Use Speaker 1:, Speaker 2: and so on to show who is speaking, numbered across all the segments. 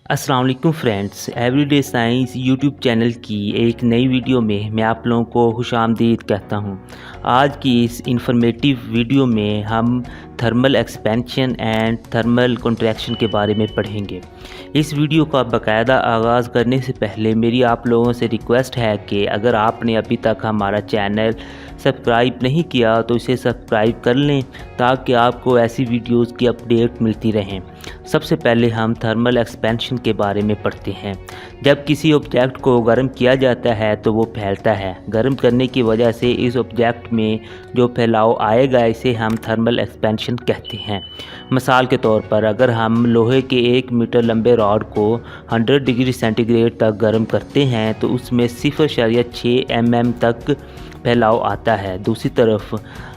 Speaker 1: अस्सलाम वालेकुम friends, everyday science YouTube channel की एक नई वीडियो में मैं आप लोगों को खुशामदीद कहता हूं। आज की इस इंफॉर्मेटिव वीडियो में हम thermal expansion and thermal contraction के बारे में पढ़ेंगे। इस वीडियो का बाकायदा आगाज़ करने से पहले मेरी आप लोगों से रिक्वेस्ट है कि अगर आपने अभी तक हमारा चैनल सब्सक्राइब नहीं किया तो इसे सब्सक्राइब कर लें ताकि आपको ऐसी वीडियोस की अपडेट मिलती रहें। सबसे पहले हम थर्मल एक्सपेंशन के बारे में पढ़ते हैं। जब किसी ऑब्जेक्ट को गर्म किया जाता है तो वो फैलता है। गर्म करने की वजह से इस ऑब्जेक्ट में जो फैलाव आएगा इसे हम थर्मल एक्सपेंशन कहते हैं। मिसाल के तौर पर अगर हम लोहे के 1 मीटर लंबे रॉड को 100 डिग्री सेंटीग्रेड तक गर्म करते हैं तो उसमें 0.6 mm तक फैलाव आता है। दूसरी तरफ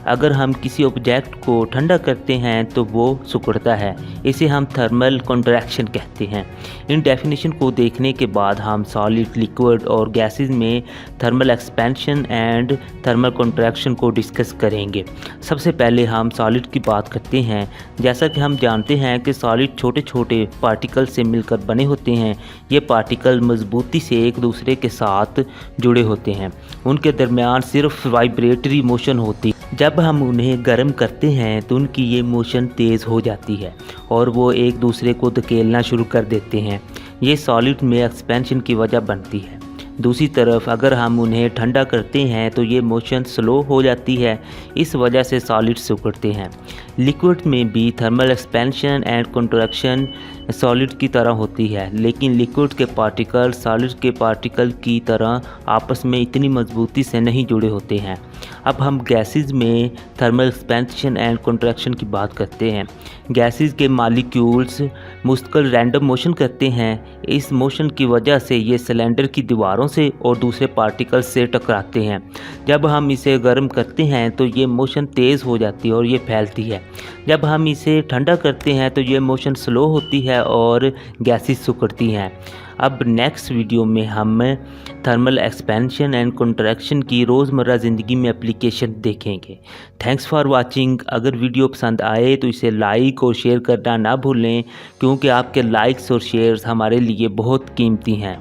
Speaker 1: अगर हम किसी ऑब्जेक्ट को ठंडा करते हैं तो वो सिकुड़ता है। इसे हम थर्मल कॉन्ट्रैक्शन कहते हैं। इन डेफिनेशन को देखने के बाद हम सॉलिड, लिक्विड और गैसेस में thermal expansion and thermal contraction को डिस्कस करेंगे। सबसे पहले हम सॉलिड की बात करते हैं। जैसा कि हम जानते हैं कि सॉलिड छोटे छोटे पार्टिकल से मिलकर बने होते हैं। ये पार्टिकल मजबूती से एक दूसरे के साथ जुड़े होते हैं। उनके दरमियान सिर्फ वाइब्रेटरी मोशन होती है। जब हम उन्हें गर्म करते हैं तो उनकी ये मोशन तेज़ हो जाती है और वो एक दूसरे को धकेलना शुरू कर देते हैं। ये सॉलिड में एक्सपेंशन की वजह बनती है। दूसरी तरफ अगर हम उन्हें ठंडा करते हैं तो ये मोशन स्लो हो जाती है। इस वजह से सॉलिड सिकुड़ते हैं। लिक्विड में भी thermal expansion and contraction solid की तरह होती है, लेकिन लिक्विड के पार्टिकल सॉलिड के पार्टिकल की तरह आपस में इतनी मजबूती से नहीं जुड़े होते हैं। अब हम गैसेस में थर्मल एक्सपेंशन एंड कॉन्ट्रैक्शन की बात करते हैं। गैसेस के मॉलिक्यूल्स मुस्तकिल रैंडम मोशन करते हैं। इस मोशन की वजह से ये सिलेंडर की दीवारों से और दूसरे पार्टिकल से टकराते हैं। जब हम इसे गर्म करते हैं तो ये मोशन तेज़ हो जाती है और ये फैलती है। जब हम इसे ठंडा करते हैं तो ये मोशन स्लो होती है और गैसेस सिकुड़ती हैं। अब नेक्स्ट वीडियो में हम थर्मल एक्सपेंशन एंड कॉन्ट्रैक्शन की रोज़मर्रा ज़िंदगी में एप्लीकेशन देखेंगे। Thanks for watching. अगर वीडियो पसंद आए तो इसे लाइक और शेयर करना ना भूलें, क्योंकि आपके लाइक्स और शेयर्स हमारे लिए बहुत कीमती हैं।